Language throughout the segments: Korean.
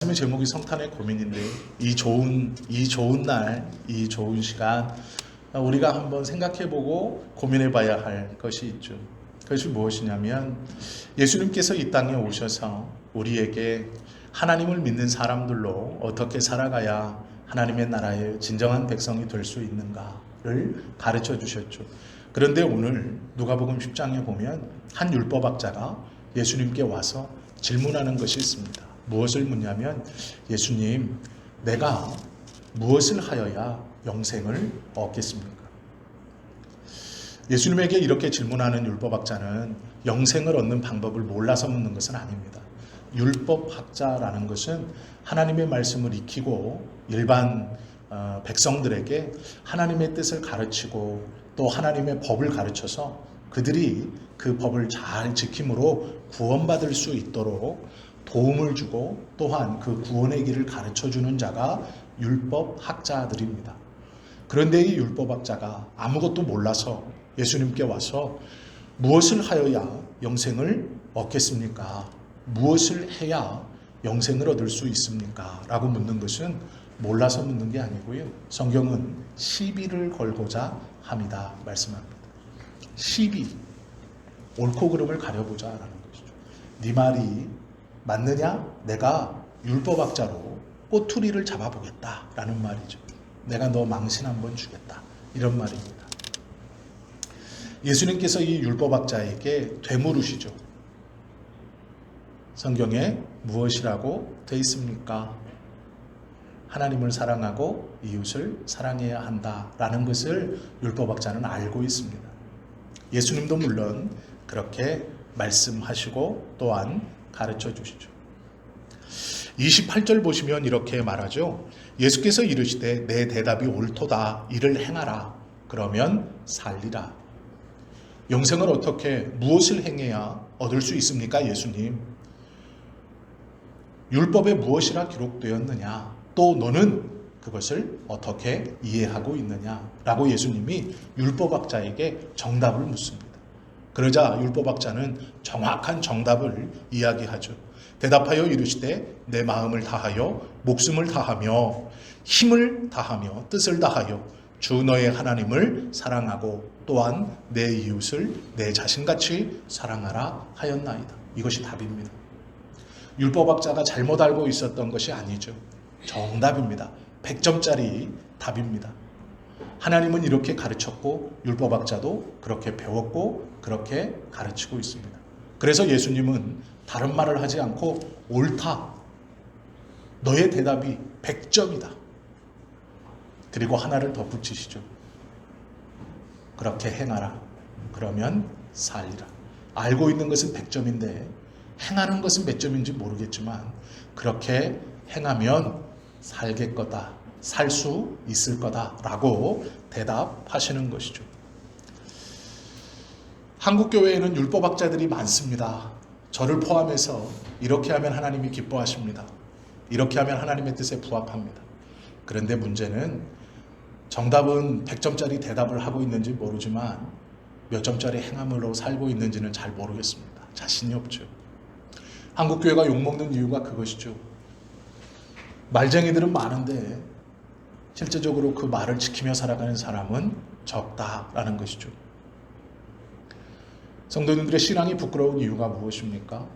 말씀의 제목이 성탄의 고민인데 이 좋은 날, 이 좋은 시간 우리가 한번 생각해보고 고민해봐야 할 것이 있죠. 그것이 무엇이냐면 예수님께서 이 땅에 오셔서 우리에게 하나님을 믿는 사람들로 어떻게 살아가야 하나님의 나라의 진정한 백성이 될 수 있는가를 가르쳐 주셨죠. 그런데 오늘 누가복음 10장에 보면 한 율법학자가 예수님께 와서 질문하는 것이 있습니다. 무엇을 묻냐면, 예수님, 내가 무엇을 하여야 영생을 얻겠습니까? 예수님에게 이렇게 질문하는 율법학자는 영생을 얻는 방법을 몰라서 묻는 것은 아닙니다. 율법학자라는 것은 하나님의 말씀을 익히고 일반 백성들에게 하나님의 뜻을 가르치고 또 하나님의 법을 가르쳐서 그들이 그 법을 잘 지킴으로 구원받을 수 있도록 도움을 주고 또한 그 구원의 길을 가르쳐주는 자가 율법학자들입니다. 그런데 이 율법학자가 아무것도 몰라서 예수님께 와서 무엇을 하여야 영생을 얻겠습니까? 무엇을 해야 영생을 얻을 수 있습니까? 라고 묻는 것은 몰라서 묻는 게 아니고요. 성경은 시비를 걸고자 합니다. 말씀합니다. 시비, 옳고 그름을 가려보자 라는 것이죠. 네 말이 맞느냐? 내가 율법학자로 꼬투리를 잡아보겠다 라는 말이죠. 내가 너 망신 한번 주겠다 이런 말입니다. 예수님께서 이 율법학자에게 되물으시죠. 성경에 무엇이라고 되어 있습니까? 하나님을 사랑하고 이웃을 사랑해야 한다라는 것을 율법학자는 알고 있습니다. 예수님도 물론 그렇게 말씀하시고 또한 가르쳐 주시죠. 28절 보시면 이렇게 말하죠. 예수께서 이르시되 내 대답이 옳도다. 이를 행하라. 그러면 살리라. 영생을 어떻게 무엇을 행해야 얻을 수 있습니까? 예수님. 율법에 무엇이라 기록되었느냐? 또 너는 그것을 어떻게 이해하고 있느냐? 라고 예수님이 율법학자에게 정답을 묻습니다. 그러자 율법학자는 정확한 정답을 이야기하죠. 대답하여 이르시되 내 마음을 다하여 목숨을 다하며 힘을 다하며 뜻을 다하여 주 너의 하나님을 사랑하고 또한 내 이웃을 내 자신같이 사랑하라 하였나이다. 이것이 답입니다. 율법학자가 잘못 알고 있었던 것이 아니죠. 정답입니다. 100점짜리 답입니다. 하나님은 이렇게 가르쳤고 율법학자도 그렇게 배웠고 그렇게 가르치고 있습니다. 그래서 예수님은 다른 말을 하지 않고 옳다. 너의 대답이 100점이다. 그리고 하나를 더 붙이시죠. 그렇게 행하라. 그러면 살리라. 알고 있는 것은 100점인데 행하는 것은 몇 점인지 모르겠지만 그렇게 행하면 살겠거다. 살 수 있을 거다라고 대답하시는 것이죠. 한국 교회에는 율법학자들이 많습니다. 저를 포함해서 이렇게 하면 하나님이 기뻐하십니다. 이렇게 하면 하나님의 뜻에 부합합니다. 그런데 문제는 정답은 100점짜리 대답을 하고 있는지 모르지만 몇 점짜리 행함으로 살고 있는지는 잘 모르겠습니다. 자신이 없죠. 한국 교회가 욕먹는 이유가 그것이죠. 말쟁이들은 많은데 실제적으로 그 말을 지키며 살아가는 사람은 적다라는 것이죠. 성도님들의 신앙이 부끄러운 이유가 무엇입니까?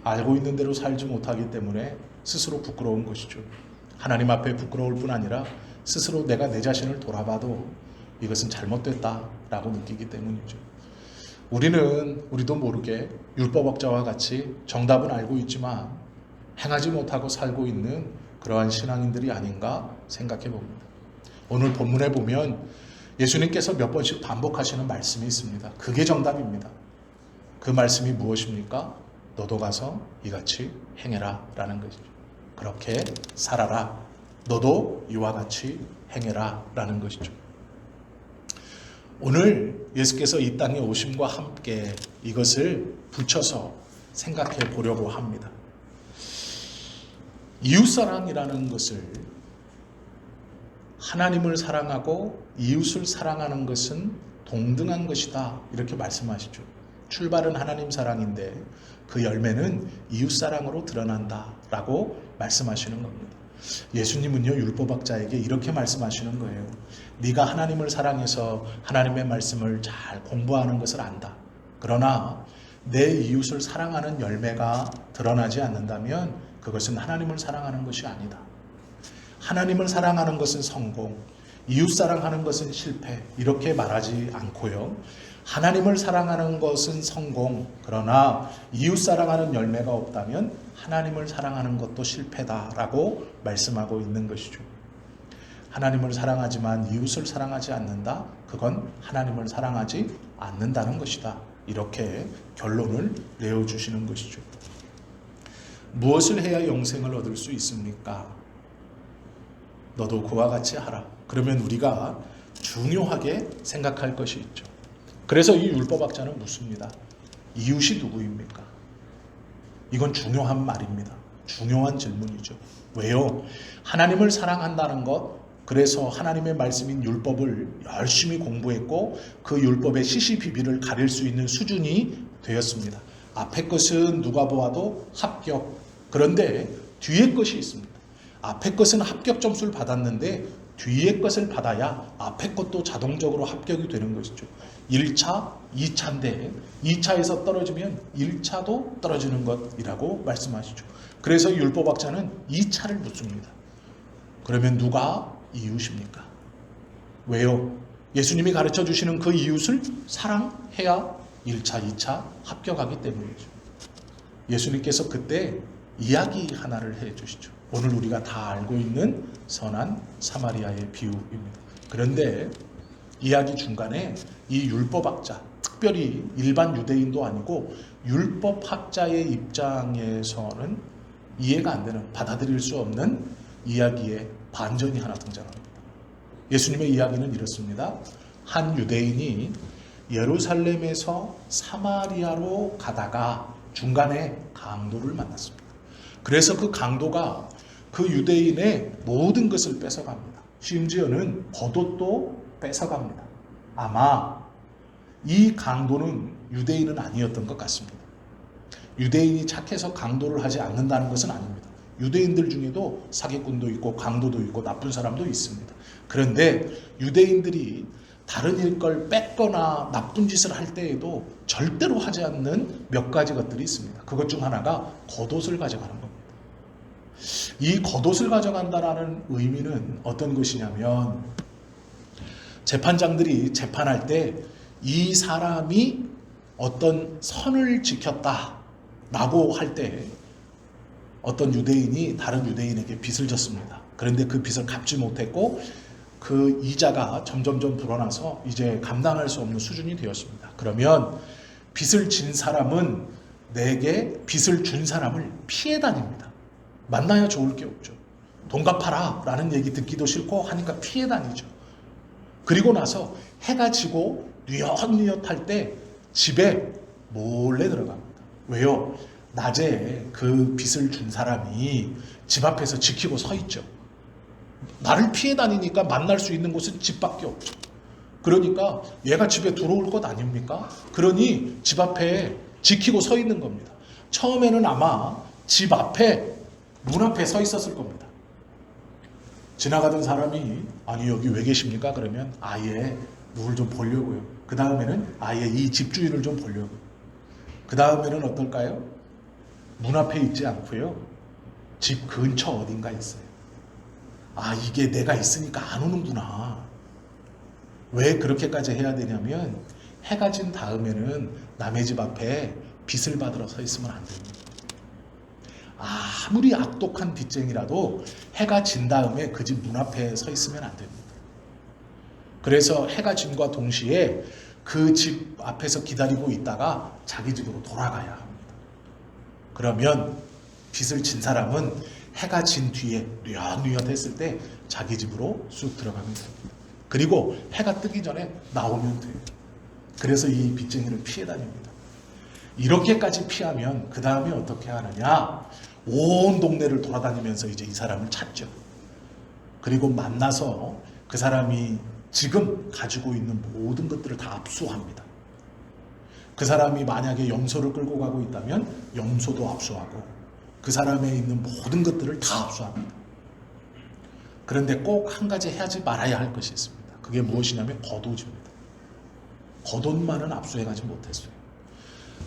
알고 있는 대로 살지 못하기 때문에 스스로 부끄러운 것이죠. 하나님 앞에 부끄러울 뿐 아니라 스스로 내가 내 자신을 돌아봐도 이것은 잘못됐다라고 느끼기 때문이죠. 우리도 모르게 율법학자와 같이 정답은 알고 있지만 행하지 못하고 살고 있는 그러한 신앙인들이 아닌가 생각해 봅니다. 오늘 본문에 보면 예수님께서 몇 번씩 반복하시는 말씀이 있습니다. 그게 정답입니다. 그 말씀이 무엇입니까? 너도 가서 이같이 행해라 라는 것이죠. 그렇게 살아라. 너도 이와 같이 행해라 라는 것이죠. 오늘 예수께서 이 땅에 오심과 함께 이것을 붙여서 생각해 보려고 합니다. 이웃사랑이라는 것을 하나님을 사랑하고 이웃을 사랑하는 것은 동등한 것이다 이렇게 말씀하시죠. 출발은 하나님 사랑인데 그 열매는 이웃사랑으로 드러난다 라고 말씀하시는 겁니다. 예수님은요, 율법학자에게 이렇게 말씀하시는 거예요. 네가 하나님을 사랑해서 하나님의 말씀을 잘 공부하는 것을 안다. 그러나 내 이웃을 사랑하는 열매가 드러나지 않는다면 그것은 하나님을 사랑하는 것이 아니다. 하나님을 사랑하는 것은 성공, 이웃 사랑하는 것은 실패, 이렇게 말하지 않고요. 하나님을 사랑하는 것은 성공, 그러나 이웃 사랑하는 열매가 없다면 하나님을 사랑하는 것도 실패다라고 말씀하고 있는 것이죠. 하나님을 사랑하지만 이웃을 사랑하지 않는다? 그건 하나님을 사랑하지 않는다는 것이다. 이렇게 결론을 내어주시는 것이죠. 무엇을 해야 영생을 얻을 수 있습니까? 너도 그와 같이 하라. 그러면 우리가 중요하게 생각할 것이 있죠. 그래서 이 율법학자는 묻습니다. 이웃이 누구입니까? 이건 중요한 말입니다. 중요한 질문이죠. 왜요? 하나님을 사랑한다는 것, 그래서 하나님의 말씀인 율법을 열심히 공부했고 그 율법의 시시비비를 가릴 수 있는 수준이 되었습니다. 앞의 것은 누가 보아도 합격. 그런데 뒤의 것이 있습니다. 앞의 것은 합격 점수를 받았는데 뒤의 것을 받아야 앞의 것도 자동적으로 합격이 되는 것이죠. 1차, 2차인데 2차에서 떨어지면 1차도 떨어지는 것이라고 말씀하시죠. 그래서 율법학자는 2차를 묻습니다. 그러면 누가 이웃입니까? 왜요? 예수님이 가르쳐 주시는 그 이웃을 사랑해야 1차, 2차 합격하기 때문이죠. 예수님께서 그때 이야기 하나를 해 주시죠. 오늘 우리가 다 알고 있는 선한 사마리아의 비유입니다. 그런데 이야기 중간에 이 율법학자, 특별히 일반 유대인도 아니고 율법학자의 입장에서는 이해가 안 되는, 받아들일 수 없는 이야기의 반전이 하나 등장합니다. 예수님의 이야기는 이렇습니다. 한 유대인이 예루살렘에서 사마리아로 가다가 중간에 강도를 만났습니다. 그래서 그 강도가 그 유대인의 모든 것을 뺏어갑니다. 심지어는 겉옷도 뺏어갑니다. 아마 이 강도는 유대인은 아니었던 것 같습니다. 유대인이 착해서 강도를 하지 않는다는 것은 아닙니다. 유대인들 중에도 사기꾼도 있고 강도도 있고 나쁜 사람도 있습니다. 그런데 유대인들이 다른 일걸 뺏거나 나쁜 짓을 할 때에도 절대로 하지 않는 몇 가지 것들이 있습니다. 그것 중 하나가 겉옷을 가져가는 겁니다. 이 겉옷을 가져간다라는 의미는 어떤 것이냐면 재판장들이 재판할 때 이 사람이 어떤 선을 지켰다라고 할 때 어떤 유대인이 다른 유대인에게 빚을 졌습니다. 그런데 그 빚을 갚지 못했고 그 이자가 점점점 불어나서 이제 감당할 수 없는 수준이 되었습니다. 그러면 빚을 진 사람은 내게 빚을 준 사람을 피해 다닙니다. 만나야 좋을 게 없죠. 돈 갚아라 라는 얘기 듣기도 싫고 하니까 피해 다니죠. 그리고 나서 해가 지고 뉘엿뉘엿할 때 집에 몰래 들어갑니다. 왜요? 낮에 그 빚을 준 사람이 집 앞에서 지키고 서 있죠. 나를 피해 다니니까 만날 수 있는 곳은 집밖에 없죠. 그러니까 얘가 집에 들어올 것 아닙니까? 그러니 집 앞에 지키고 서 있는 겁니다. 처음에는 아마 집 앞에 문 앞에 서 있었을 겁니다. 지나가던 사람이 아니 여기 왜 계십니까? 그러면 아예 누굴 좀 보려고요. 그 다음에는 아예 이 집주인을 좀 보려고요. 그 다음에는 어떨까요? 문 앞에 있지 않고요. 집 근처 어딘가 있어요. 아 이게 내가 있으니까 안 오는구나. 왜 그렇게까지 해야 되냐면 해가 진 다음에는 남의 집 앞에 빚을 받으러 서 있으면 안 됩니다. 아무리 악독한 빚쟁이라도 해가 진 다음에 그 집 문 앞에 서 있으면 안 됩니다. 그래서 해가 짐과 동시에 그 집 앞에서 기다리고 있다가 자기 집으로 돌아가야 합니다. 그러면 빚을 진 사람은 해가 진 뒤에 뉘엿뉘엿 했을 때 자기 집으로 쑥 들어가면 됩니다. 그리고 해가 뜨기 전에 나오면 돼요. 그래서 이 빚쟁이를 피해 다닙니다. 이렇게까지 피하면 그 다음에 어떻게 하느냐? 온 동네를 돌아다니면서 이제 이 사람을 찾죠. 그리고 만나서 그 사람이 지금 가지고 있는 모든 것들을 다 압수합니다. 그 사람이 만약에 염소를 끌고 가고 있다면 염소도 압수하고 그 사람에 있는 모든 것들을 다 압수합니다. 그런데 꼭 한 가지 하지 말아야 할 것이 있습니다. 그게 무엇이냐면 겉옷입니다. 겉옷만은 압수해가지 못했어요.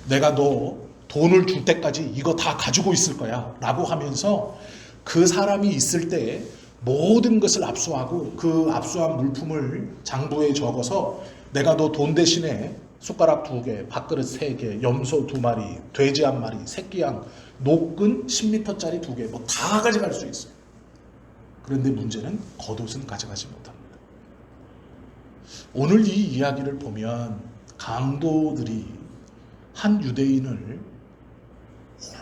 내가 너 돈을 줄 때까지 이거 다 가지고 있을 거야 라고 하면서 그 사람이 있을 때 모든 것을 압수하고 그 압수한 물품을 장부에 적어서 내가 너 돈 대신에 숟가락 2개, 밥그릇 3개, 염소 2마리, 돼지 1마리, 새끼양, 녹근 10m짜리 2개 뭐 다 가져갈 수 있어요. 그런데 문제는 겉옷은 가져가지 못합니다. 오늘 이 이야기를 보면 강도들이 한 유대인을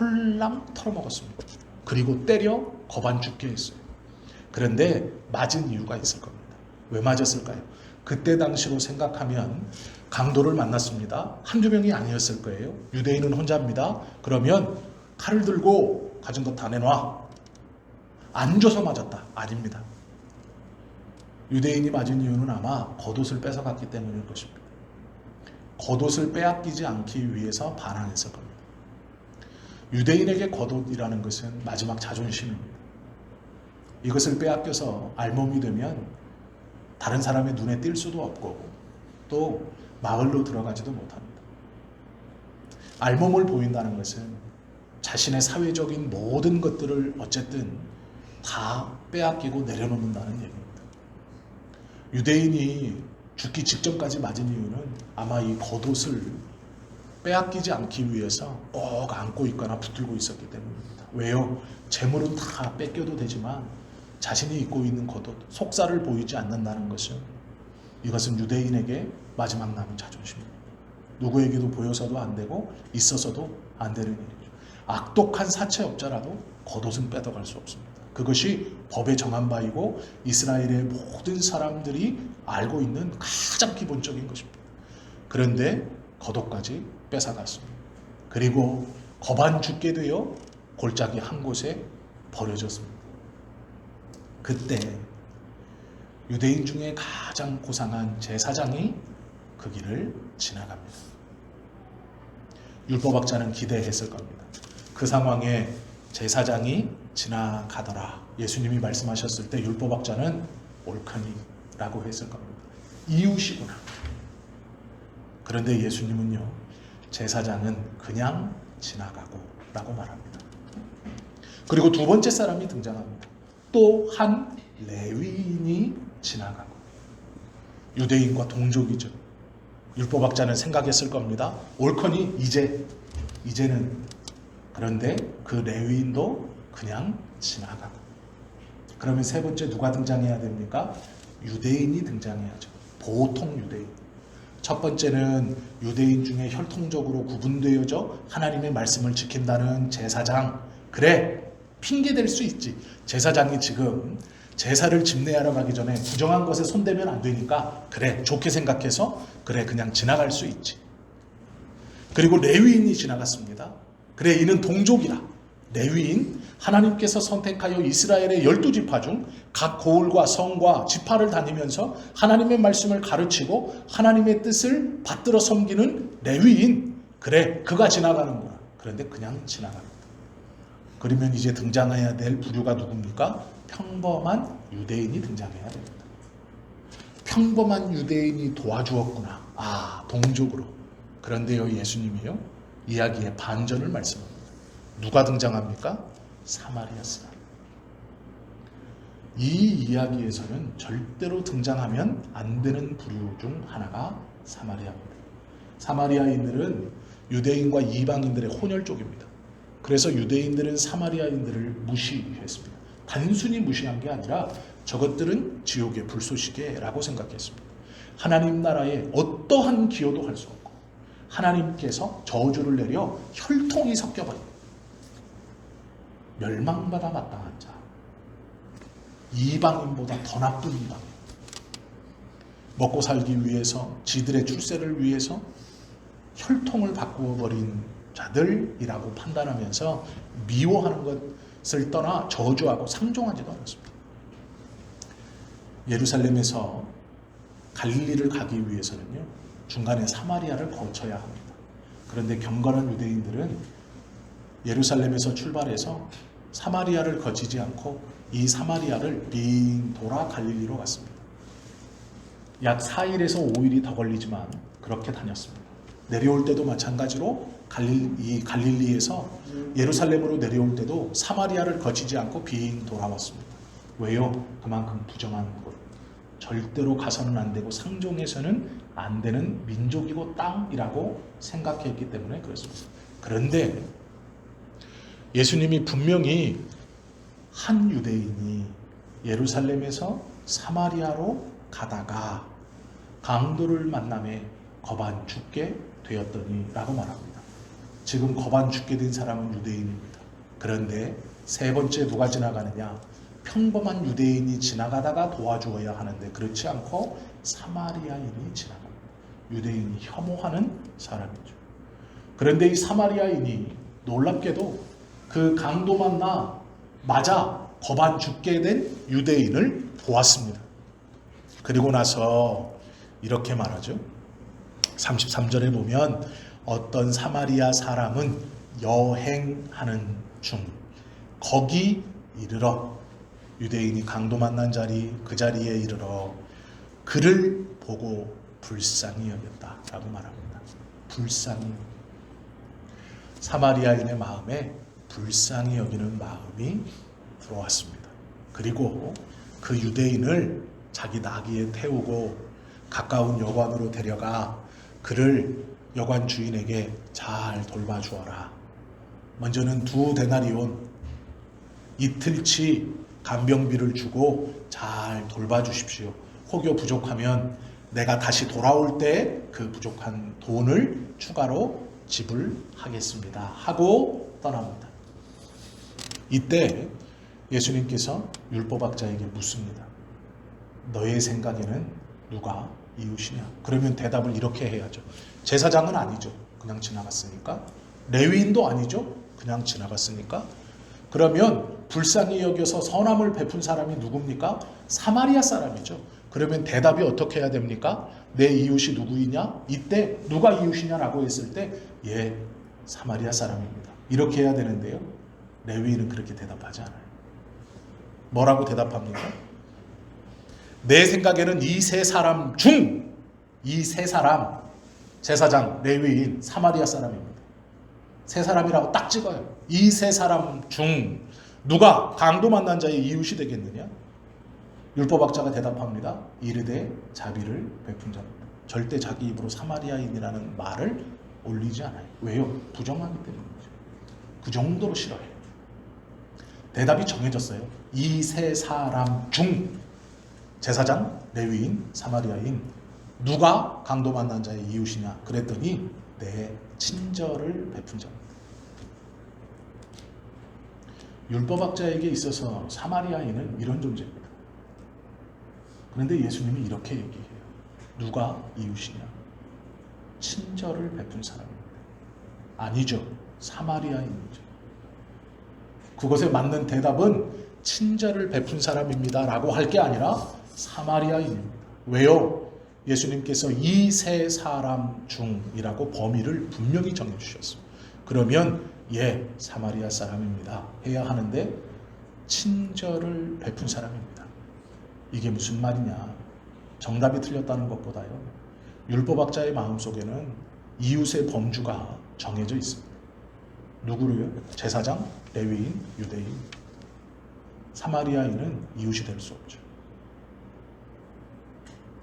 홀랑 털어먹었습니다. 그리고 때려 거반 죽게 했어요. 그런데 맞은 이유가 있을 겁니다. 왜 맞았을까요? 그때 당시로 생각하면 강도를 만났습니다. 한두 명이 아니었을 거예요. 유대인은 혼자입니다. 그러면 칼을 들고 가진 것 다 내놔. 안 줘서 맞았다. 아닙니다. 유대인이 맞은 이유는 아마 겉옷을 뺏어갔기 때문일 것입니다. 겉옷을 빼앗기지 않기 위해서 반항했을 겁니다. 유대인에게 겉옷이라는 것은 마지막 자존심입니다. 이것을 빼앗겨서 알몸이 되면 다른 사람의 눈에 띌 수도 없고 또 마을로 들어가지도 못합니다. 알몸을 보인다는 것은 자신의 사회적인 모든 것들을 어쨌든 다 빼앗기고 내려놓는다는 얘기입니다. 유대인이 죽기 직전까지 맞은 이유는 아마 이 겉옷을 빼앗기지 않기 위해서 꼭 안고 있거나 붙들고 있었기 때문입니다. 왜요? 재물은 다 뺏겨도 되지만 자신이 입고 있는 겉옷, 속살을 보이지 않는다는 것은 이것은 유대인에게 마지막 남은 자존심입니다. 누구에게도 보여서도 안 되고 있어서도 안 되는 일이죠. 악독한 사채업자라도 겉옷은 뺏어갈 수 없습니다. 그것이 법에 정한 바이고 이스라엘의 모든 사람들이 알고 있는 가장 기본적인 것입니다. 그런데 겉옷까지 뺏어갔습니다. 그리고 거반 죽게 되어 골짜기 한 곳에 버려졌습니다. 그때 유대인 중에 가장 고상한 제사장이 그 길을 지나갑니다. 율법학자는 기대했을 겁니다. 그 상황에 제사장이 지나가더라. 예수님이 말씀하셨을 때 율법학자는 옳거니라고 했을 겁니다. 이웃이구나. 그런데 예수님은요, 제사장은 그냥 지나가고 라고 말합니다. 그리고 두 번째 사람이 등장합니다. 또 한 레위인이 지나가고. 유대인과 동족이죠. 율법학자는 생각했을 겁니다. 옳거니 이제는. 그런데 그 레위인도 그냥 지나가고. 그러면 세 번째 누가 등장해야 됩니까? 유대인이 등장해야죠. 보통 유대인. 첫 번째는 유대인 중에 혈통적으로 구분되어져 하나님의 말씀을 지킨다는 제사장. 그래, 핑계댈 수 있지. 제사장이 지금 제사를 집례하러 가기 전에 부정한 것에 손대면 안 되니까 그래, 좋게 생각해서 그래, 그냥 지나갈 수 있지. 그리고 레위인이 지나갔습니다. 그래, 이는 동족이라. 레위인, 하나님께서 선택하여 이스라엘의 12지파 중 각 고을과 성과 지파를 다니면서 하나님의 말씀을 가르치고 하나님의 뜻을 받들어 섬기는 레위인. 그래, 그가 지나가는구나. 그런데 그냥 지나갑니다. 그러면 이제 등장해야 될 부류가 누굽니까? 평범한 유대인이 등장해야 됩니다. 평범한 유대인이 도와주었구나. 아, 동족으로. 그런데요, 예수님이요, 이야기의 반전을 말씀합니다. 누가 등장합니까? 사마리아 사람. 이 이야기에서는 절대로 등장하면 안 되는 부류 중 하나가 사마리아입니다. 사마리아인들은 유대인과 이방인들의 혼혈족입니다. 그래서 유대인들은 사마리아인들을 무시했습니다. 단순히 무시한 게 아니라 저것들은 지옥의 불쏘시개라고 생각했습니다. 하나님 나라에 어떠한 기여도 할 수 없고 하나님께서 저주를 내려 혈통이 섞여버린 멸망받아 마땅한 자, 이방인보다 더 나쁜 이방인, 먹고 살기 위해서 지들의 출세를 위해서 혈통을 바꾸어버린 자들이라고 판단하면서 미워하는 것을 떠나 저주하고 상종하지도 않았습니다. 예루살렘에서 갈릴리를 가기 위해서는요, 중간에 사마리아를 거쳐야 합니다. 그런데 경건한 유대인들은 예루살렘에서 출발해서 사마리아를 거치지 않고 이 사마리아를 빙 돌아 갈릴리로 갔습니다. 약 4일에서 5일이 더 걸리지만 그렇게 다녔습니다. 내려올 때도 마찬가지로 갈릴리에서 예루살렘으로 내려올 때도 사마리아를 거치지 않고 빙 돌아왔습니다. 왜요? 그만큼 부정한 곳, 절대로 가서는 안 되고 상종해서는 안 되는 민족이고 땅이라고 생각했기 때문에 그렇습니다. 그런데 예수님이 분명히 한 유대인이 예루살렘에서 사마리아로 가다가 강도를 만남에 거반 죽게 되었더니 라고 말합니다. 지금 거반 죽게 된 사람은 유대인입니다. 그런데 세 번째 누가 지나가느냐? 평범한 유대인이 지나가다가 도와주어야 하는데 그렇지 않고 사마리아인이 지나갑니다. 유대인이 혐오하는 사람이죠. 그런데 이 사마리아인이 놀랍게도 그 강도 만나 맞아 거반 죽게 된 유대인을 보았습니다. 그리고 나서 이렇게 말하죠. 33절에 보면 어떤 사마리아 사람은 여행하는 중 거기 이르러, 유대인이 강도 만난 자리 그 자리에 이르러 그를 보고 불쌍히 여겼다 라고 말합니다. 불쌍히, 사마리아인의 마음에 불쌍히 여기는 마음이 들어왔습니다. 그리고 그 유대인을 자기 나귀에 태우고 가까운 여관으로 데려가 그를 여관 주인에게 잘 돌봐주어라. 먼저는 2데나리온, 이틀치 간병비를 주고 잘 돌봐주십시오. 혹여 부족하면 내가 다시 돌아올 때 그 부족한 돈을 추가로 지불하겠습니다 하고 떠납니다. 이때 예수님께서 율법학자에게 묻습니다. 너의 생각에는 누가 이웃이냐? 그러면 대답을 이렇게 해야죠. 제사장은 아니죠. 그냥 지나갔으니까. 레위인도 아니죠. 그냥 지나갔으니까. 그러면 불쌍히 여겨서 선함을 베푼 사람이 누굽니까? 사마리아 사람이죠. 그러면 대답이 어떻게 해야 됩니까? 내 이웃이 누구이냐? 이때 누가 이웃이냐라고 했을 때 예, 사마리아 사람입니다. 이렇게 해야 되는데요. 레위인은 그렇게 대답하지 않아요. 뭐라고 대답합니까? 내 생각에는 이 세 사람 중, 이 세 사람, 제사장, 레위인, 사마리아 사람입니다. 세 사람이라고 딱 찍어요. 이 세 사람 중 누가 강도 만난 자의 이웃이 되겠느냐? 율법학자가 대답합니다. 이르되 자비를 베푼 자입니다. 절대 자기 입으로 사마리아인이라는 말을 올리지 않아요. 왜요? 부정하기 때문이죠. 그 정도로 싫어해요. 대답이 정해졌어요. 이 세 사람 중 제사장, 레위인, 사마리아인 누가 강도 만난 자의 이웃이냐? 그랬더니 내 친절을 베푼 자입니다. 율법학자에게 있어서 사마리아인은 이런 존재입니다. 그런데 예수님이 이렇게 얘기해요. 누가 이웃이냐? 친절을 베푼 사람입니다. 아니죠. 사마리아인이죠. 그것에 맞는 대답은 친절을 베푼 사람입니다 라고 할 게 아니라 사마리아인입니다. 왜요? 예수님께서 이 세 사람 중이라고 범위를 분명히 정해주셨습니다. 그러면 예, 사마리아 사람입니다 해야 하는데 친절을 베푼 사람입니다. 이게 무슨 말이냐? 정답이 틀렸다는 것보다요. 율법학자의 마음속에는 이웃의 범주가 정해져 있습니다. 누구를요? 제사장, 레위인, 유대인. 사마리아인은 이웃이 될 수 없죠.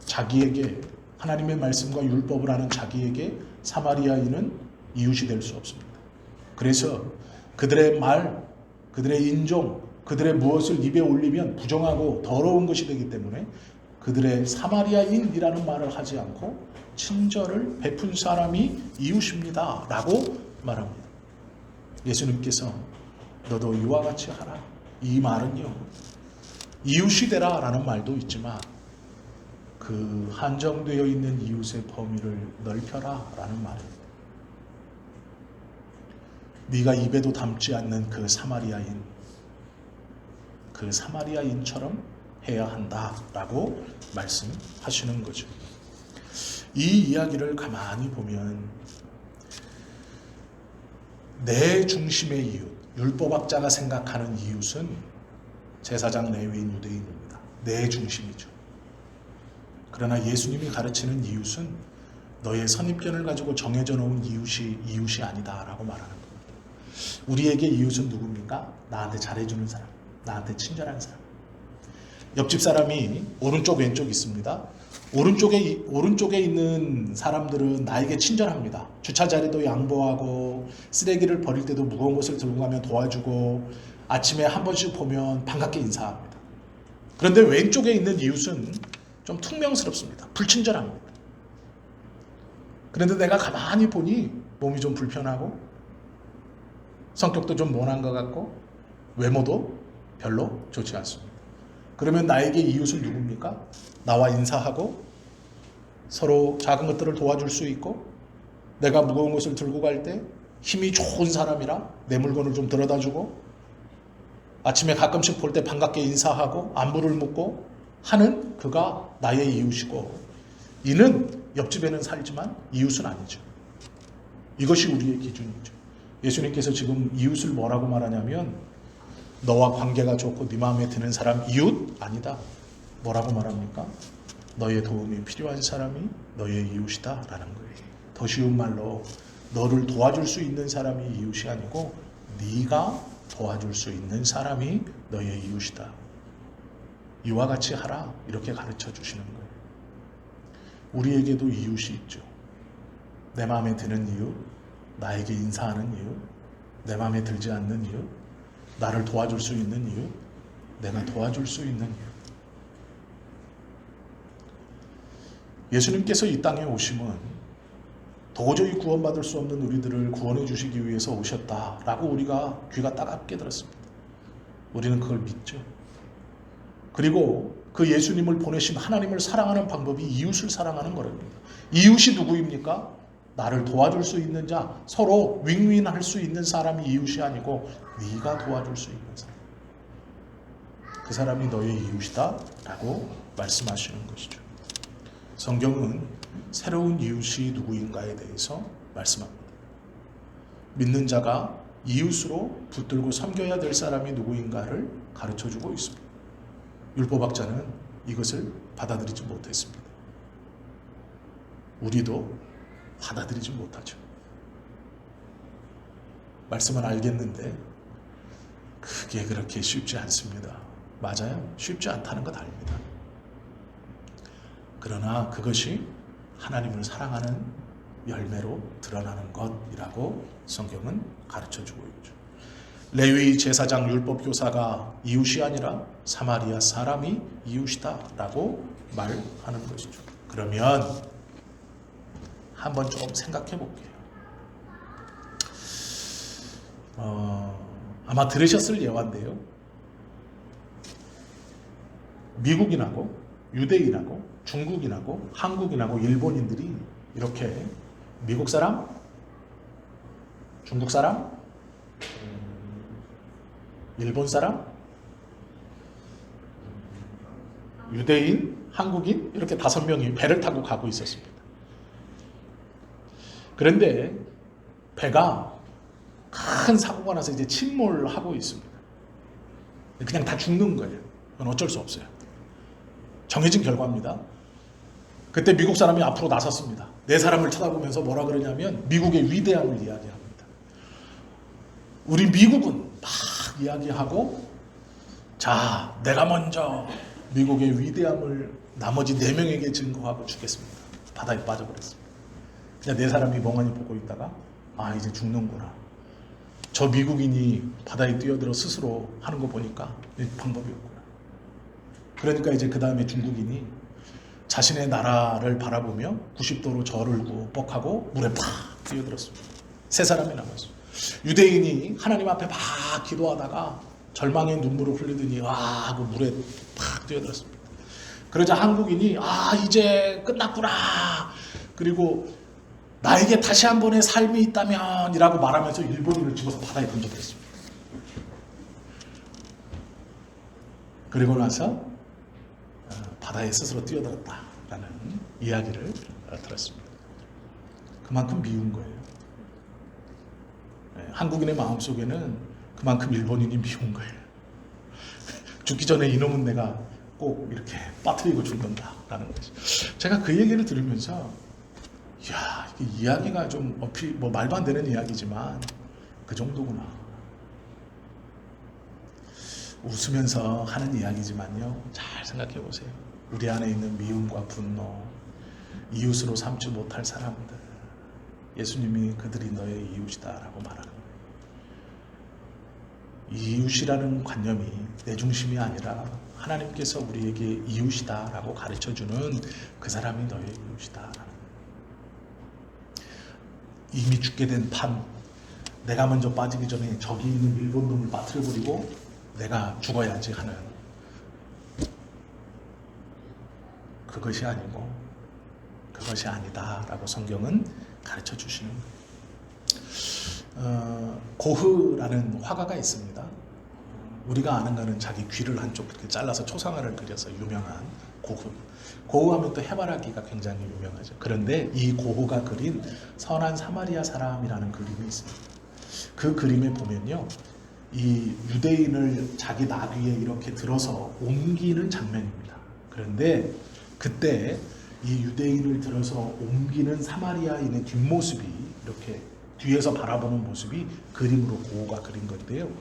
자기에게 하나님의 말씀과 율법을 아는 자기에게 사마리아인은 이웃이 될 수 없습니다. 그래서 그들의 말, 그들의 인종, 그들의 무엇을 입에 올리면 부정하고 더러운 것이 되기 때문에 그들의 사마리아인이라는 말을 하지 않고 친절을 베푼 사람이 이웃입니다 라고 말합니다. 예수님께서 너도 이와 같이 하라. 이 말은요, 이웃이 되라 라는 말도 있지만 그 한정되어 있는 이웃의 범위를 넓혀라 라는 말입니다. 네가 입에도 담지 않는 그 사마리아인처럼 해야 한다라고 말씀하시는 거죠. 이 이야기를 가만히 보면 내 중심의 이웃, 율법학자가 생각하는 이웃은 제사장, 레위인, 유대인입니다. 내 중심이죠. 그러나 예수님이 가르치는 이웃은 너의 선입견을 가지고 정해져 놓은 이웃이 아니다라고 말하는 겁니다. 우리에게 이웃은 누굽니까? 나한테 잘해주는 사람, 나한테 친절한 사람. 옆집 사람이 오른쪽 왼쪽 있습니다. 오른쪽에 있는 사람들은 나에게 친절합니다. 주차 자리도 양보하고 쓰레기를 버릴 때도 무거운 것을 들고 가면 도와주고 아침에 한 번씩 보면 반갑게 인사합니다. 그런데 왼쪽에 있는 이웃은 좀 퉁명스럽습니다. 불친절합니다. 그런데 내가 가만히 보니 몸이 좀 불편하고 성격도 좀 모난 것 같고 외모도 별로 좋지 않습니다. 그러면 나에게 이웃은 누굽니까? 나와 인사하고 서로 작은 것들을 도와줄 수 있고 내가 무거운 것을 들고 갈 때 힘이 좋은 사람이라 내 물건을 좀 들어다주고 아침에 가끔씩 볼 때 반갑게 인사하고 안부를 묻고 하는 그가 나의 이웃이고 이는 옆집에는 살지만 이웃은 아니죠. 이것이 우리의 기준이죠. 예수님께서 지금 이웃을 뭐라고 말하냐면 너와 관계가 좋고 네 마음에 드는 사람 이웃 아니다. 뭐라고 말합니까? 너의 도움이 필요한 사람이 너의 이웃이다 라는 거예요. 더 쉬운 말로 너를 도와줄 수 있는 사람이 이웃이 아니고 네가 도와줄 수 있는 사람이 너의 이웃이다. 이와 같이 하라 이렇게 가르쳐 주시는 거예요. 우리에게도 이웃이 있죠. 내 마음에 드는 이웃, 나에게 인사하는 이웃, 내 마음에 들지 않는 이웃, 나를 도와줄 수 있는 이웃, 내가 도와줄 수 있는 이웃. 예수님께서 이 땅에 오심은 도저히 구원받을 수 없는 우리들을 구원해 주시기 위해서 오셨다라고 우리가 귀가 따갑게 들었습니다. 우리는 그걸 믿죠. 그리고 그 예수님을 보내신 하나님을 사랑하는 방법이 이웃을 사랑하는 거랍니다. 이웃이 누구입니까? 나를 도와줄 수 있는 자, 서로 윈윈할 수 있는 사람이 이웃이 아니고 네가 도와줄 수 있는 사람. 그 사람이 너의 이웃이다 라고 말씀하시는 것이죠. 성경은 새로운 이웃이 누구인가에 대해서 말씀합니다. 믿는 자가 이웃으로 붙들고 섬겨야 될 사람이 누구인가를 가르쳐주고 있습니다. 율법학자는 이것을 받아들이지 못했습니다. 우리도 받아들이지 못하죠. 말씀은 알겠는데 그게 그렇게 쉽지 않습니다. 맞아요. 쉽지 않다는 것 압니다. 그러나 그것이 하나님을 사랑하는 열매로 드러나는 것이라고 성경은 가르쳐주고 있죠. 레위 제사장 율법교사가 이웃이 아니라 사마리아 사람이 이웃이다라고 말하는 것이죠. 그러면 한번 좀 생각해 볼게요. 아마 들으셨을 예화인데요. 미국인하고 유대인하고 중국인하고 한국인하고 일본인들이 이렇게 미국 사람, 중국 사람, 일본 사람, 유대인, 한국인 이렇게 5명이 배를 타고 가고 있었습니다. 그런데 배가 큰 사고가 나서 이제 침몰하고 있습니다. 그냥 다 죽는 거예요. 그건 어쩔 수 없어요. 정해진 결과입니다. 그때 미국 사람이 앞으로 나섰습니다. 네 사람을 쳐다보면서 뭐라 그러냐면 미국의 위대함을 이야기합니다. 우리 미국은 막 이야기하고 자, 내가 먼저 미국의 위대함을 나머지 4명에게 증거하고 죽겠습니다. 바다에 빠져버렸습니다. 그냥 4사람이 멍하니 보고 있다가 아, 이제 죽는구나. 저 미국인이 바다에 뛰어들어 스스로 하는 거 보니까 방법이 없구나. 그러니까 이제 그 다음에 중국인이 자신의 나라를 바라보며 90도로 절을 구워 뻑하고 물에 팍 뛰어들었습니다. 3사람이 남았어요. 유대인이 하나님 앞에 막 기도하다가 절망의 눈물을 흘리더니 와 하고 물에 팍 뛰어들었습니다. 그러자 한국인이 아 이제 끝났구나. 그리고 나에게 다시 한 번의 삶이 있다면 이라고 말하면서 일본인을 집어서 바다에 던져버렸습니다. 그리고 나서 바다에 스스로 뛰어들었다라는 이야기를 들었습니다. 그만큼 미운 거예요. 한국인의 마음속에는 그만큼 일본인이 미운 거예요. 죽기 전에 이놈은 내가 꼭 이렇게 빠뜨리고 죽는다라는 거죠. 제가 그 얘기를 들으면서 이야, 이게 이야기가 좀 뭐 말도 안 되는 이야기지만 그 정도구나. 웃으면서 하는 이야기지만요, 잘 생각해 보세요. 우리 안에 있는 미움과 분노, 이웃으로 삼지 못할 사람들, 예수님이 그들이 너의 이웃이다라고 말하는 거예요. 이웃이라는 관념이 내 중심이 아니라 하나님께서 우리에게 이웃이다라고 가르쳐주는 그 사람이 너의 이웃이다라는, 이미 죽게 된 판, 내가 먼저 빠지기 전에 저기 있는 일본 놈을 빠뜨려버리고 내가 죽어야지 하는, 그것이 아니고 그것이 아니다라고 성경은 가르쳐 주시는 거예요. 고흐라는 화가가 있습니다. 우리가 아는 거는 자기 귀를 한쪽 이렇게 잘라서 초상화를 그려서 유명한 고흐. 고흐하면 또 해바라기가 굉장히 유명하죠. 그런데 이 고흐가 그린 선한 사마리아 사람이라는 그림이 있습니다. 그 그림에 보면요, 이 유대인을 자기 나귀에 이렇게 들어서 옮기는 장면입니다. 그런데 그때 이 유대인을 들어서 옮기는 사마리아인의 뒷모습이, 이렇게 뒤에서 바라보는 모습이 그림으로 고흐가 그린 건데요,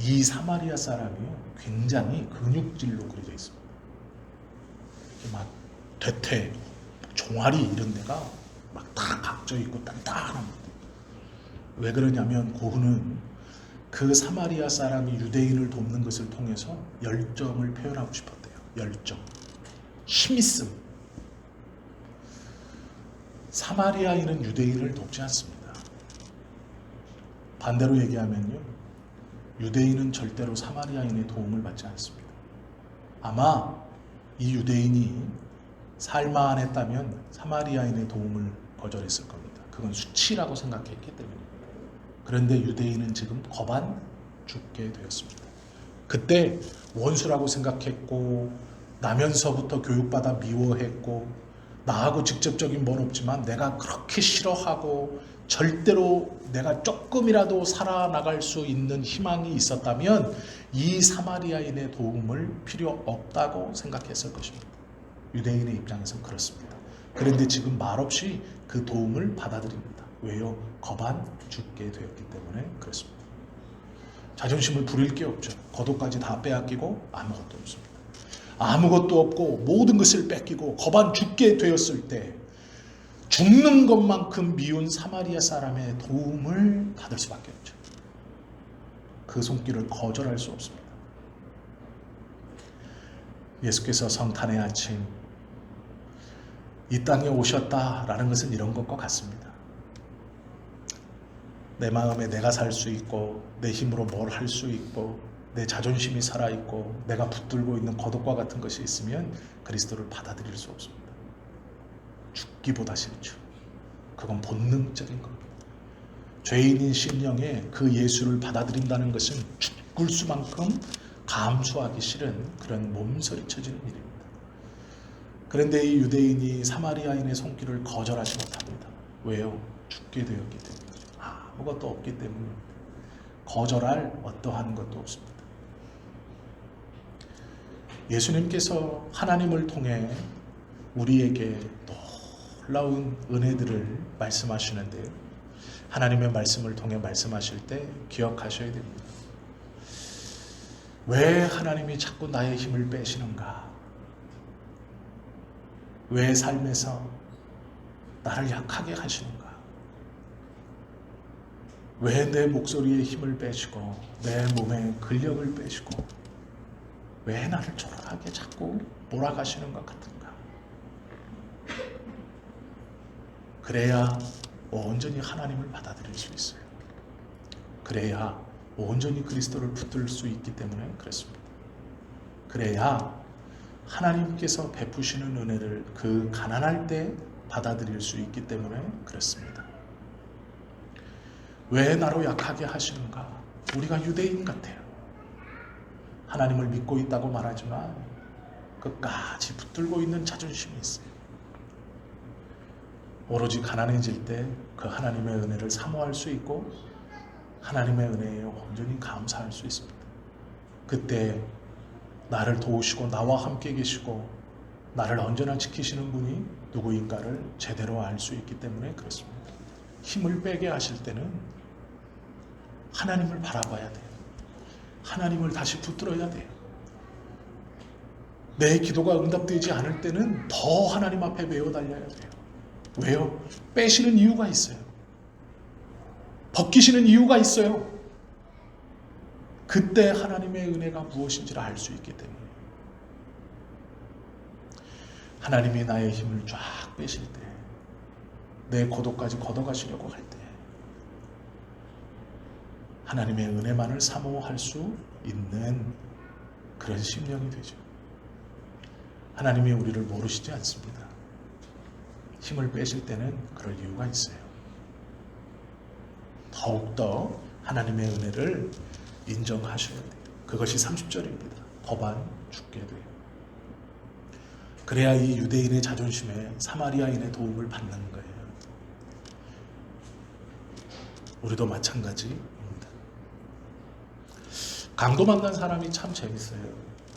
이 사마리아 사람이요, 굉장히 근육질로 그려져 있습니다. 이렇게 막 대퇴, 종아리 이런 데가 막 다 각져 있고 단단합니다. 왜 그러냐면 고흐는 그 사마리아 사람이 유대인을 돕는 것을 통해서 열정을 표현하고 싶었대요. 열정, 힘있음. 사마리아인은 유대인을 돕지 않습니다. 반대로 얘기하면요, 유대인은 절대로 사마리아인의 도움을 받지 않습니다. 아마 이 유대인이 살만 안 했다면 사마리아인의 도움을 거절했을 겁니다. 그건 수치라고 생각했기 때문입니다. 그런데 유대인은 지금 거반 죽게 되었습니다. 그때 원수라고 생각했고, 나면서부터 교육받아 미워했고, 나하고 직접적인 건 없지만 내가 그렇게 싫어하고 절대로 내가 조금이라도 살아나갈 수 있는 희망이 있었다면 이 사마리아인의 도움을 필요 없다고 생각했을 것입니다. 유대인의 입장에서는 그렇습니다. 그런데 지금 말없이 그 도움을 받아들입니다. 왜요? 거반 죽게 되었기 때문에 그렇습니다. 자존심을 부릴 게 없죠. 겉옷까지 다 빼앗기고 아무것도 없습니다. 아무것도 없고 모든 것을 뺏기고 거반 죽게 되었을 때 죽는 것만큼 미운 사마리아 사람의 도움을 받을 수밖에 없죠. 그 손길을 거절할 수 없습니다. 예수께서 성탄의 아침 이 땅에 오셨다라는 것은 이런 것과 같습니다. 내 마음에 내가 살 수 있고, 내 힘으로 뭘 할 수 있고, 내 자존심이 살아있고, 내가 붙들고 있는 겉옷과 같은 것이 있으면 그리스도를 받아들일 수 없습니다. 죽기보다 싫죠. 그건 본능적인 겁니다. 죄인인 심령에 그 예수를 받아들인다는 것은 죽을 수만큼 감수하기 싫은 그런 몸서리쳐지는 일입니다. 그런데 이 유대인이 사마리아인의 손길을 거절하지 못합니다. 왜요? 죽게 되었기 때문에. 아무것도 없기 때문에. 거절할 어떠한 것도 없습니다. 예수님께서 하나님을 통해 우리에게 놀라운 은혜들을 말씀하시는데요, 하나님의 말씀을 통해 말씀하실 때 기억하셔야 됩니다. 왜 하나님이 자꾸 나의 힘을 빼시는가? 왜 삶에서 나를 약하게 하시는가? 왜 내 목소리에 힘을 빼시고 내 몸에 근력을 빼시고 왜 나를 초라하게 자꾸 몰아가시는 것 같은가? 그래야 온전히 하나님을 받아들일 수 있어요. 그래야 온전히 그리스도를 붙들 수 있기 때문에 그렇습니다. 그래야 하나님께서 베푸시는 은혜를 그 가난할 때 받아들일 수 있기 때문에 그렇습니다. 왜 나로 약하게 하시는가? 우리가 유대인 같아요. 하나님을 믿고 있다고 말하지만 끝까지 붙들고 있는 자존심이 있어요. 오로지 가난해질 때 그 하나님의 은혜를 사모할 수 있고, 하나님의 은혜에 온전히 감사할 수 있습니다. 그때 나를 도우시고 나와 함께 계시고 나를 언제나 지키시는 분이 누구인가를 제대로 알 수 있기 때문에 그렇습니다. 힘을 빼게 하실 때는 하나님을 바라봐야 돼요. 하나님을 다시 붙들어야 돼요. 내 기도가 응답되지 않을 때는 더 하나님 앞에 매어 달려야 돼요. 왜요? 빼시는 이유가 있어요. 벗기시는 이유가 있어요. 그때 하나님의 은혜가 무엇인지를 알 수 있기 때문에. 하나님이 나의 힘을 쫙 빼실 때, 내 고독까지 걷어가시려고 할 때, 하나님의 은혜만을 사모할 수 있는 그런 심령이 되죠. 하나님이 우리를 모르시지 않습니다. 힘을 빼실 때는 그럴 이유가 있어요. 더욱더 하나님의 은혜를 인정하셔야 돼요. 그것이 30절입니다. 더반 죽게 돼요. 그래야 이 유대인의 자존심에 사마리아인의 도움을 받는 거예요. 우리도 마찬가지입니다. 강도 만난 사람이 참 재밌어요.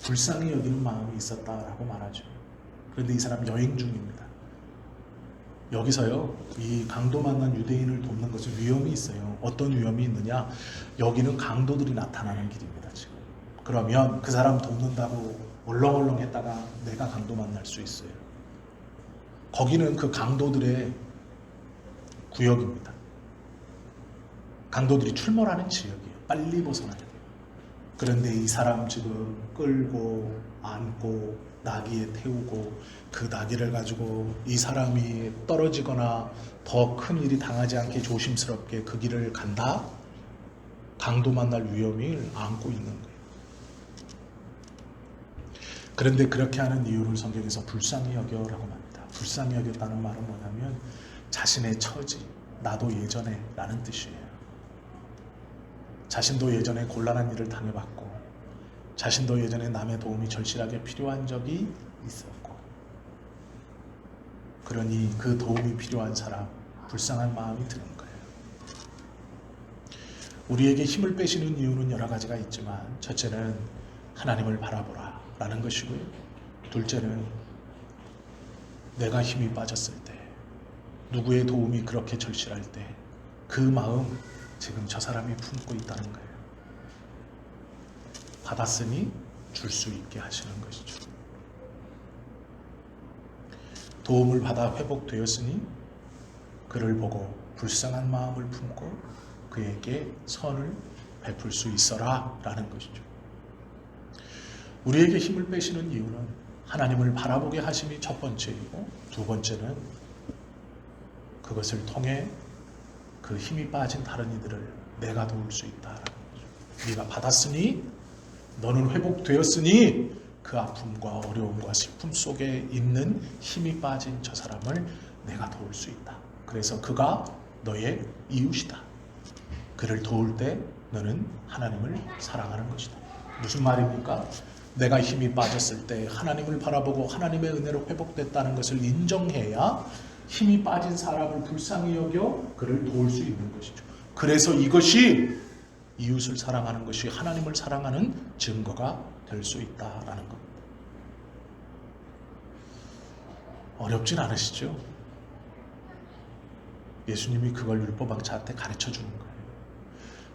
불쌍히 여기는 마음이 있었다라고 말하죠. 그런데 이 사람 여행 중입니다. 여기서요, 이 강도 만난 유대인을 돕는 것은 위험이 있어요. 어떤 위험이 있느냐? 여기는 강도들이 나타나는 길입니다, 지금. 그러면 그 사람 돕는다고 얼렁얼렁 했다가 내가 강도 만날 수 있어요. 거기는 그 강도들의 구역입니다. 강도들이 출몰하는 지역이에요. 빨리 벗어나야 돼요. 그런데 이 사람 지금 끌고 안고 나귀에 태우고 그 나귀를 가지고 이 사람이 떨어지거나 더 큰 일이 당하지 않게 조심스럽게 그 길을 간다? 강도 만날 위험을 안고 있는 거예요. 그런데 그렇게 하는 이유를 성경에서 불쌍히 여겨라고 합니다. 불쌍히 여겼다는 말은 뭐냐면 자신의 처지, 나도 예전에 라는 뜻이에요. 자신도 예전에 곤란한 일을 당해봤고 자신도 예전에 남의 도움이 절실하게 필요한 적이 있었고 그러니 그 도움이 필요한 사람 불쌍한 마음이 드는 거예요. 우리에게 힘을 빼시는 이유는 여러 가지가 있지만 첫째는 하나님을 바라보라 라는 것이고요. 둘째는 내가 힘이 빠졌을 때 누구의 도움이 그렇게 절실할 때 그 마음 지금 저 사람이 품고 있다는 거예요. 받았으니 줄 수 있게 하시는 것이죠. 도움을 받아 회복되었으니 그를 보고 불쌍한 마음을 품고 그에게 선을 베풀 수 있어라 라는 것이죠. 우리에게 힘을 빼시는 이유는 하나님을 바라보게 하심이 첫 번째이고 두 번째는 그것을 통해 그 힘이 빠진 다른 이들을 내가 도울 수 있다라는 거죠. 네가 받았으니 너는 회복되었으니 그 아픔과 어려움과 슬픔 속에 있는 힘이 빠진 저 사람을 내가 도울 수 있다. 그래서 그가 너의 이웃이다. 그를 도울 때 너는 하나님을 사랑하는 것이다. 무슨 말입니까? 내가 힘이 빠졌을 때 하나님을 바라보고 하나님의 은혜로 회복됐다는 것을 인정해야 힘이 빠진 사람을 불쌍히 여겨 그를 도울 수 있는 것이죠. 그래서 이것이 이웃을 사랑하는 것이 하나님을 사랑하는 증거가 될 수 있다라는 겁니다. 어렵진 않으시죠? 예수님이 그걸 율법학자한테 가르쳐 주는 거예요.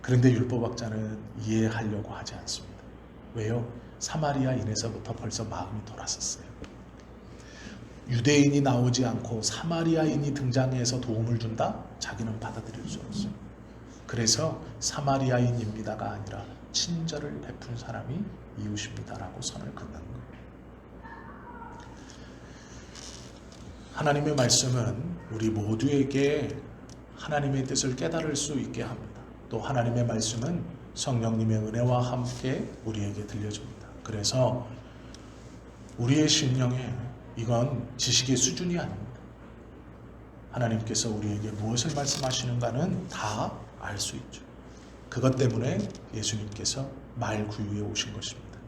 그런데 율법학자는 이해하려고 하지 않습니다. 왜요? 사마리아인에서부터 벌써 마음이 돌았었어요. 유대인이 나오지 않고 사마리아인이 등장해서 도움을 준다? 자기는 받아들일 수 없어요. 그래서 사마리아인입니다가 아니라 친절을 베푼 사람이 이웃입니다라고 선을 긋는 거예요. 하나님의 말씀은 우리 모두에게 하나님의 뜻을 깨달을 수 있게 합니다. 또 하나님의 말씀은 성령님의 은혜와 함께 우리에게 들려줍니다. 그래서 우리의 심령에 이건 지식의 수준이 아닙니다. 하나님께서 우리에게 무엇을 말씀하시는가는 다 알 수 있죠. 그것 때문에 예수님께서 말구유에 오신 것입니다.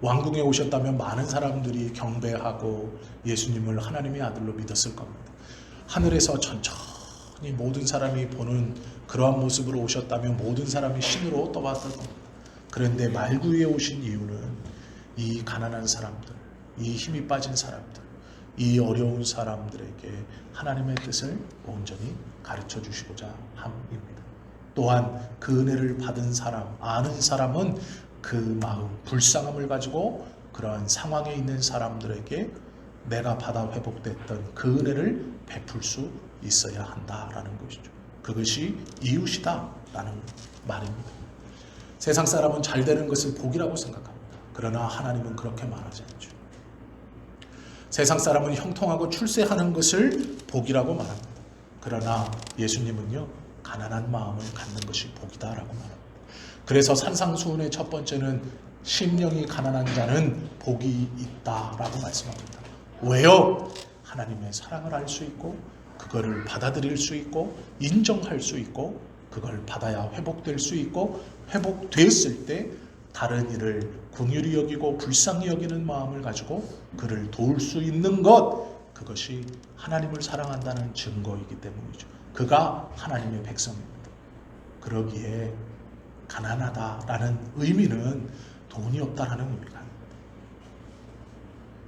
왕궁에 오셨다면 많은 사람들이 경배하고 예수님을 하나님의 아들로 믿었을 겁니다. 하늘에서 천천히 흔히 모든 사람이 보는 그러한 모습으로 오셨다면 모든 사람이 신으로 떠받들 겁니다. 그런데 말구 위에 오신 이유는 이 가난한 사람들, 이 힘이 빠진 사람들, 이 어려운 사람들에게 하나님의 뜻을 온전히 가르쳐 주시고자 함입니다. 또한 그 은혜를 받은 사람, 아는 사람은 그 마음, 불쌍함을 가지고 그러한 상황에 있는 사람들에게 내가 받아 회복됐던 그 은혜를 베풀 수 있어야 한다라는 것이죠. 그것이 이웃이다라는 말입니다. 세상 사람은 잘 되는 것을 복이라고 생각합니다. 그러나 하나님은 그렇게 말하지 않죠. 세상 사람은 형통하고 출세하는 것을 복이라고 말합니다. 그러나 예수님은요, 가난한 마음을 갖는 것이 복이다라고 말합니다. 그래서 산상수훈의 첫 번째는 심령이 가난한 자는 복이 있다라고 말씀합니다. 왜요? 하나님의 사랑을 알 수 있고 그거를 받아들일 수 있고 인정할 수 있고 그걸 받아야 회복될 수 있고 회복됐을 때 다른 이를 긍휼히 여기고 불쌍히 여기는 마음을 가지고 그를 도울 수 있는 것, 그것이 하나님을 사랑한다는 증거이기 때문이죠. 그가 하나님의 백성입니다. 그러기에 가난하다라는 의미는 돈이 없다라는 의미가 아닙니다.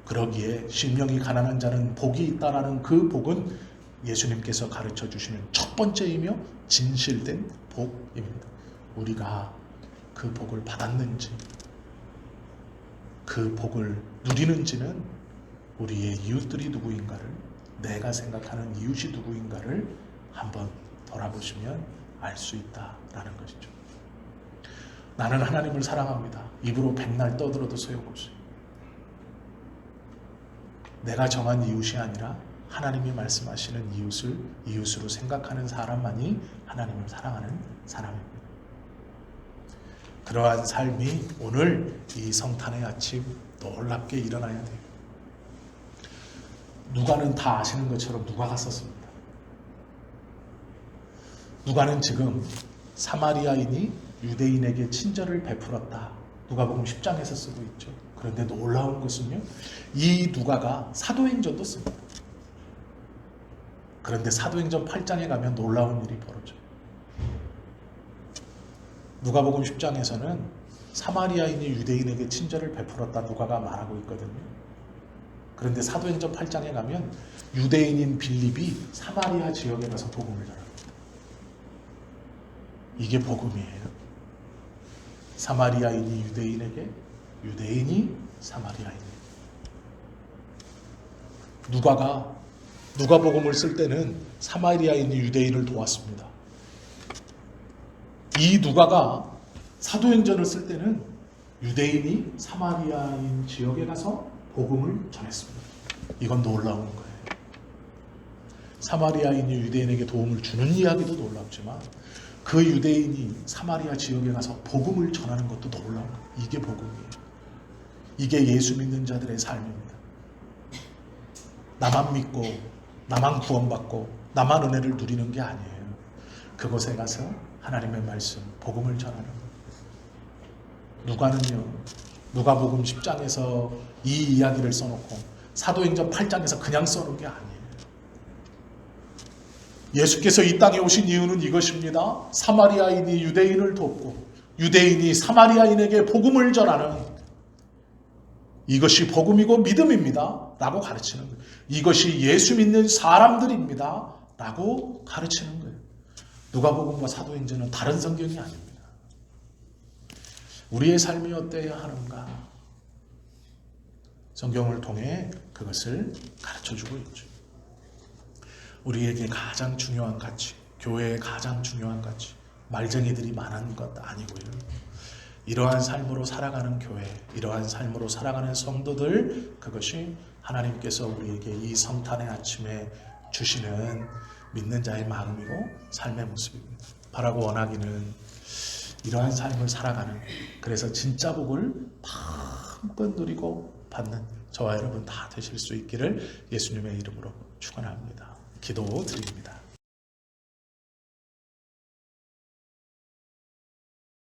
그러기에 심령이 가난한 자는 복이 있다라는 그 복은 예수님께서 가르쳐 주시는 첫 번째이며 진실된 복입니다. 우리가 그 복을 받았는지, 그 복을 누리는지는 우리의 이웃들이 누구인가를, 내가 생각하는 이웃이 누구인가를 한번 돌아보시면 알 수 있다라는 것이죠. 나는 하나님을 사랑합니다. 입으로 백날 떠들어도 소용없어요. 내가 정한 이웃이 아니라 하나님이 말씀하시는 이웃을 이웃으로 생각하는 사람만이 하나님을 사랑하는 사람입니다. 그러한 삶이 오늘 이 성탄의 아침 놀랍게 일어나야 돼요. 누가는 다 아시는 것처럼 누가가 썼습니다. 누가는 지금 사마리아인이 유대인에게 친절을 베풀었다. 누가복음 10장에서 쓰고 있죠. 그런데 놀라운 것은요, 이 누가가 사도행전도 씁니다. 그런데 사도행전 8장에 가면 놀라운 일이 벌어져요. 누가복음 10장에서는 사마리아인이 유대인에게 친절을 베풀었다 누가가 말하고 있거든요. 그런데 사도행전 8장에 가면 유대인인 빌립이 사마리아 지역에 가서 복음을 전합니다. 이게 복음이에요. 사마리아인이 유대인에게, 유대인이 사마리아인에게. 누가가 누가복음을 쓸 때는 사마리아인이 유대인을 도왔습니다. 이 누가가 사도행전을 쓸 때는 유대인이 사마리아인 지역에 가서 복음을 전했습니다. 이건 놀라운 거예요. 사마리아인이 유대인에게 도움을 주는 이야기도 놀랍지만 그 유대인이 사마리아 지역에 가서 복음을 전하는 것도 놀라운 거예요. 이게 복음이에요. 이게 예수 믿는 자들의 삶입니다. 나만 믿고 나만 구원받고 나만 은혜를 누리는 게 아니에요. 그곳에 가서 하나님의 말씀, 복음을 전하는 거예요. 누가는요, 누가복음 10장에서 이 이야기를 써놓고 사도행전 8장에서 그냥 써놓은 게 아니에요. 예수께서 이 땅에 오신 이유는 이것입니다. 사마리아인이 유대인을 돕고 유대인이 사마리아인에게 복음을 전하는, 이것이 복음이고 믿음입니다 라고 가르치는 거예요. 이것이 예수 믿는 사람들입니다 라고 가르치는 거예요. 누가복음과 사도행전은 다른 성경이 아닙니다. 우리의 삶이 어때야 하는가? 성경을 통해 그것을 가르쳐주고 있죠. 우리에게 가장 중요한 가치, 교회의 가장 중요한 가치, 말쟁이들이 말하는 것 아니고요. 이러한 삶으로 살아가는 교회, 이러한 삶으로 살아가는 성도들, 그것이 하나님께서 우리에게 이 성탄의 아침에 주시는 믿는 자의 마음이고 삶의 모습입니다. 바라고 원하기는 이러한 삶을 살아가는, 그래서 진짜 복을 마음껏 누리고 받는 저와 여러분 다 되실 수 있기를 예수님의 이름으로 축원합니다. 기도드립니다.